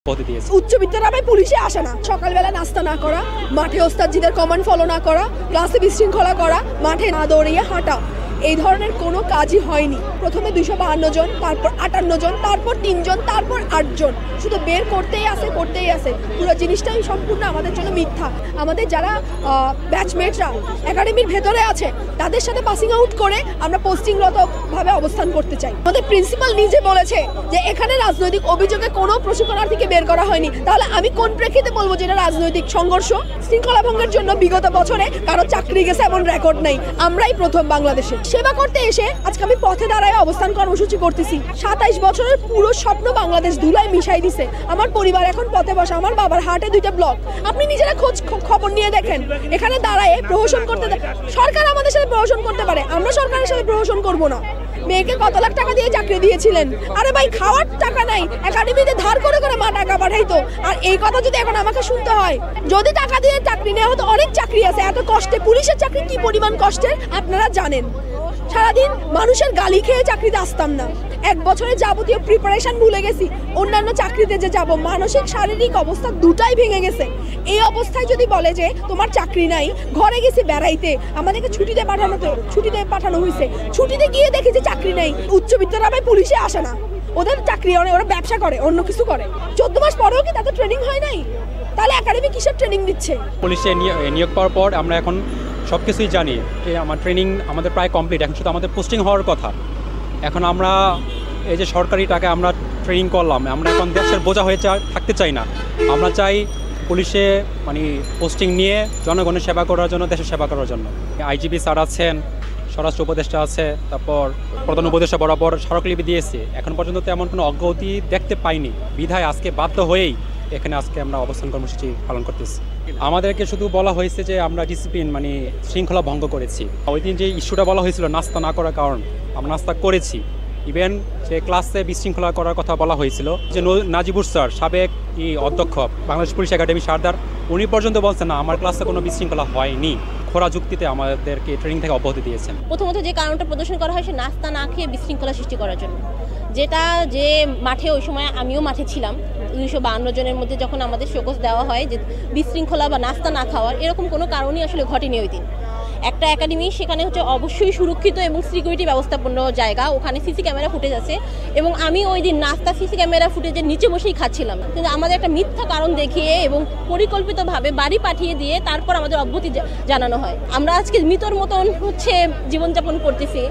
উচ্চ বিদ্যালয়ে পুলিশে আসে না, সকালবেলা নাস্তা না করা, মাঠে ওস্তাদজিদের কমান্ড ফলো না করা, ক্লাসে বিশৃঙ্খলা করা, মাঠে না দৌড়িয়ে হাঁটা, এই ধরনের কোনো কাজই হয়নি। প্রথমে 252 জন, তারপর 58 জন, তারপর 3 জন, তারপর 8 জন, শুধু বের করতেই আসে। পুরো জিনিসটাই সম্পূর্ণ আমাদের জন্য মিথ্যা। আমাদের যারা ব্যাচমেটরা একাডেমির ভেতরে আছে তাদের সাথে পাসিং আউট করে আমরা পোস্টিংরতভাবে অবস্থান করতে চাই। আমাদের প্রিন্সিপাল নিজে বলেছে যে এখানে রাজনৈতিক অভিযোগে কোনো প্রশিক্ষণার্থীকে বের করা হয়নি। তাহলে আমি কোন প্রেক্ষিতে বলবো যে এটা রাজনৈতিক সংঘর্ষ? শৃঙ্খলা ভঙ্গের জন্য বিগত বছরে কারো চাকরি গেছে এমন রেকর্ড নেই। আমরাই প্রথম বাংলাদেশে। সেবা করতে এসে আজকে আমি পথে দাঁড়ায় অবস্থান কর্মসূচি করতেছি। 27 বছরের পুরো স্বপ্ন বাংলাদেশ ধুলায় মিশাই দিছে। আমার পরিবার এখন পথে বসা, আমার বাবার হার্টে 2টা ব্লক। আপনি নিজেরা খবর নিয়ে দেখেন, এখানে দাঁড়ায় প্রহসন করতে সরকার আমাদের সাথে প্রহসন করতে পারে, আমরা সরকারের সাথে প্রহসন করব না। মেয়েকে কত লাখ টাকা দিয়ে চাকরি দিয়েছিলেন, আরে ভাই খাওয়ার টাকা নাই, একাডেমিতে ধার করে মা টাকা পাঠাইতো। আর এই কথা যদি এখন আমাকে শুনতে হয়, যদি টাকা দিয়ে চাকরি নেওয়া হতো, অনেক চাকরি আছে এত কষ্টে। পুলিশের চাকরি কি পরিমাণ কষ্টের আপনারা জানেন। সারাদিন মানুষের গালি খেয়ে চাকরিতে আসতাম না, 1 বছরের যাবতীয় প্রিপারেশন ভুলে গেছি। অন্যান্য চাকরিতে যে যাব, মানসিক শারীরিক অবস্থা দুটাই ভেঙে গেছে। এই অবস্থায় যদি বলে যে তোমার চাকরি নাই, ঘরে গেছি বেড়াইতে, আমাদেরকে ছুটিতে পাঠানো হয়েছে, ছুটিতে গিয়ে দেখি যে চাকরি নেই। উচ্চ বিদ্যালয়ে পুলিশে আসে না, ওদের চাকরি অনেক, ওরা ব্যবসা করে, অন্য কিছু করে। 14 মাস পরেও কি তাদের ট্রেনিং হয় নাই? তাহলে একাডেমি কিসের ট্রেনিং দিচ্ছে? পুলিশে নিয়োগ পাওয়ার পর আমরা এখন সব কিছুই জানি যে আমার ট্রেনিং আমাদের প্রায় কমপ্লিট। এখন শুধু আমাদের পোস্টিং হওয়ার কথা। এখন আমরা এই যে সরকারি টাকা আমরা ট্রেনিং করলাম, আমরা এখন দেশের বোঝা হয়ে থাকতে চাই না। আমরা চাই পুলিশে পোস্টিং নিয়ে জনগণের সেবা করার জন্য, দেশের সেবা করার জন্য। আইজিপি স্যার আছেন, স্বরাষ্ট্র উপদেষ্টা আছে, তারপর প্রধান উপদেষ্টা বরাবর স্মারকলিপি দিয়েছে। এখন পর্যন্ত তেমন কোনো অগ্রগতি দেখতে পাইনি, বিধায় আজকে বাধ্য হয়েই এখানে আজকে আমরা অবস্থান কর্মসূচি পালন করতেছি। আমাদেরকে শুধু বলা হয়েছে যে আমরা ডিসিপ্লিন শৃঙ্খলা ভঙ্গ করেছি। ওই দিন যে ইস্যুটা বলা হয়েছিল নাস্তা না করার কারণ, আমরা নাস্তা করেছি। ইভেন যে ক্লাসে বিশৃঙ্খলা করার কথা বলা হয়েছিল, যে নাজিবুর স্যার, সাবেক অধ্যক্ষ বাংলাদেশ পুলিশ একাডেমি সারদার, উনি পর্যন্ত বলছেন না আমার ক্লাসে কোনো বিশৃঙ্খলা হয়নি। খোরা যুক্তিতে আমাদেরকে ট্রেনিং থেকে অব্যাহতি দিয়েছেন। প্রথমত যে কারণটা প্রদর্শন করা হয় সে নাস্তা না খেয়ে বিশৃঙ্খলা সৃষ্টি করার জন্য, যেটা যে মাঠে ওই সময় আমিও মাঠে ছিলাম। 252 জনের মধ্যে যখন আমাদের শোকজ দেওয়া হয় যে বিশৃঙ্খলা বা নাস্তা না খাওয়ার, এরকম কোনো কারণই আসলে ঘটেনি ওই দিন। একটা একাডেমি, সেখানে অবশ্যই সুরক্ষিত এবং সিকিউরিটি ব্যবস্থাপন্ন জায়গা, ওখানে সিসি ক্যামেরা ফুটেজ আছে এবং আমি ওই দিন নাস্তা সিসি ক্যামেরা ফুটেজের নিচে বসেই খাচ্ছিলাম। কিন্তু আমাদের একটা মিথ্যা কারণ দেখিয়ে এবং পরিকল্পিতভাবে বাড়ি পাঠিয়ে দিয়ে তারপর আমাদের অব্যাহতি জানানো হয়। আমরা আজকে মৃতর মতন জীবনযাপন করতেছি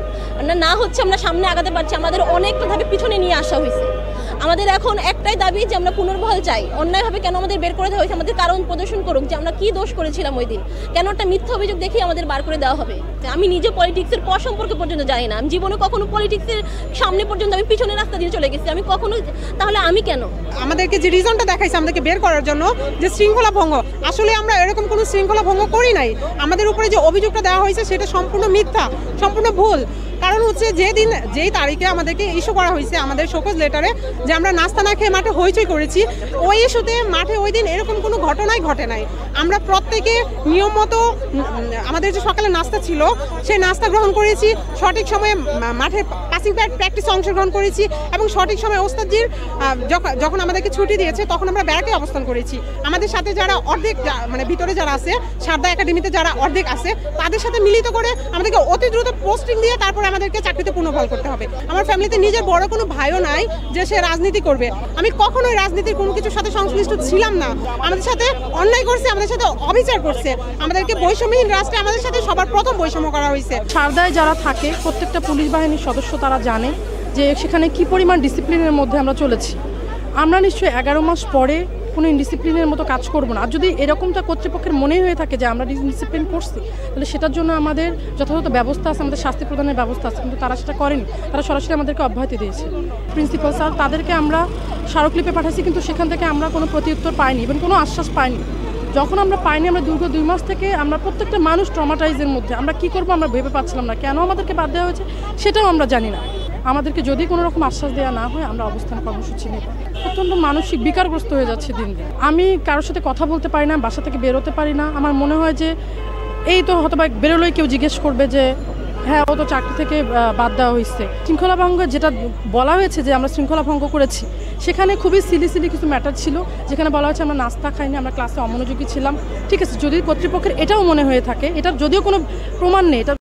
না, আমরা সামনে আগাতে পারছি, আমাদের অনেকটা ধাপে পিছনে নিয়ে আসা হয়েছে। আমাদের এখন একটাই দাবি যে আমরা পুনর্বহাল চাই। অন্যায়ভাবে কেন আমাদের বের করে দেওয়া হয়েছে, আমাদের কারণ প্রদর্শন করুক যে আমরা কি দোষ করেছিলাম ওই দিন, কেন একটা মিথ্যা অভিযোগ দেখিয়ে আমাদের বার করে দেওয়া হবে। আমি নিজে পলিটিক্সের পর সম্পর্কে পর্যন্ত জানি না, আমি জীবনে কখনো পলিটিক্সের সামনে পর্যন্ত আমি পিছনে রাস্তা দিয়ে চলে গেছি, আমি কখনো। তাহলে আমি কেন? আমাদেরকে যে রিজনটা দেখাইছে আমাদেরকে বের করার জন্য, যে শৃঙ্খলা ভঙ্গ, আসলে আমরা এরকম কোনো শৃঙ্খলা ভঙ্গ করি নাই। আমাদের উপরে যে অভিযোগটা দেওয়া হয়েছে সেটা সম্পূর্ণ মিথ্যা, সম্পূর্ণ ভুল। কারণ যেই তারিখে আমাদেরকে ইস্যু করা হয়েছে আমাদের শোকজ লেটারে, যে আমরা নাস্তা না খেয়ে মাঠে হইচই করেছি, ওই ইস্যুতে মাঠে ওই দিন এরকম কোনো ঘটনাই ঘটে নাই। আমরা প্রত্যেকে নিয়ম মতো আমাদের যে সকালে নাস্তা ছিল সেই নাস্তা গ্রহণ করেছি, সঠিক সময়ে মাঠে পাসিং প্র্যাকটিসে অংশগ্রহণ করেছি এবং সঠিক সময়ে ওস্তাদজির যখন আমাদেরকে ছুটি দিয়েছে তখন আমরা ব্যারাকে অবস্থান করেছি। আমাদের সাথে যারা অর্ধেক ভিতরে যারা আছে, সারদা একাডেমিতে যারা অর্ধেক আছে, তাদের সাথে মিলিত করে আমাদেরকে অতি দ্রুত পোস্টিং দিয়ে তারপরে আমাদেরকে চাকরিতে পুনর্বহাল করতে হবে। আমার ফ্যামিলিতে নিজের বড় কোনো ভাইও নাই যে সে রাজনীতি করবে। আমি কখনোই রাজনীতির কোনো কিছুর সাথে সংশ্লিষ্ট ছিলাম না। আমাদের সাথে অন্যায় করছে, আমাদের সাথে অবিচার করছে, আমাদেরকে বৈষম্যহীন রাষ্ট্রে আমাদের সাথে সবার প্রথম বৈষম্য করা হয়েছে। সারদায় যারা থাকে প্রত্যেকটা পুলিশ বাহিনীর সদস্য তারা জানে যে সেখানে কি পরিমাণ ডিসিপ্লিনের মধ্যে আমরা চলেছি। আমরা নিশ্চয়ই 11 মাস পরে কোনো ইনডিসিপ্লিনের মতো কাজ করব না। আর যদি এরকমটা কর্তৃপক্ষের মনেই হয়ে থাকে যে আমরা ডিসিপ্লিন করছি, তাহলে সেটার জন্য আমাদের যথাযথ ব্যবস্থা আছে, আমাদের শাস্তি প্রদানের ব্যবস্থা আছে, কিন্তু তারা সেটা করেনি। তারা সরাসরি আমাদেরকে অব্যাহতি দিয়েছে। প্রিন্সিপাল স্যার, তাদেরকে আমরা স্মারকলিপি পাঠাচ্ছি, কিন্তু সেখান থেকে আমরা কোনো প্রত্যুত্তর পাইনি, এবং কোনো আশ্বাস পাইনি। যখন আমরা পাইনি, আমরা দীর্ঘ 2 মাস থেকে আমরা প্রত্যেকটা মানুষ ট্রমাটাইজের মধ্যে। আমরা কি করব আমরা ভেবে পাচ্ছিলাম না, কেন আমাদেরকে বাদ দেওয়া হয়েছে সেটাও আমরা জানি না। আমাদেরকে যদি কোনো রকম আশ্বাস দেওয়া না হয় আমরা অবস্থান কর্মসূচি নেব। অত্যন্ত মানসিক বিকারগ্রস্ত হয়ে যাচ্ছে দিন দিন। আমি কারোর সাথে কথা বলতে পারি না, বাসা থেকে বেরোতে পারি না। আমার মনে হয় যে এই তো হয়তো বা বেরোলেই কেউ জিজ্ঞেস করবে যে হ্যাঁ, ও তো চাকরি থেকে বাদ দেওয়া হয়েছে। শৃঙ্খলা ভঙ্গ যেটা বলা হয়েছে যে আমরা শৃঙ্খলা ভঙ্গ করেছি, সেখানে খুবই সিলি কিছু ম্যাটার ছিল, যেখানে বলা হয়েছে আমরা নাস্তা খাইনি, আমরা ক্লাসে অমনোযোগী ছিলাম। ঠিক আছে, যদি কর্তৃপক্ষের এটাও মনে হয়ে থাকে, এটা যদিও কোনো প্রমাণ নেই, এটা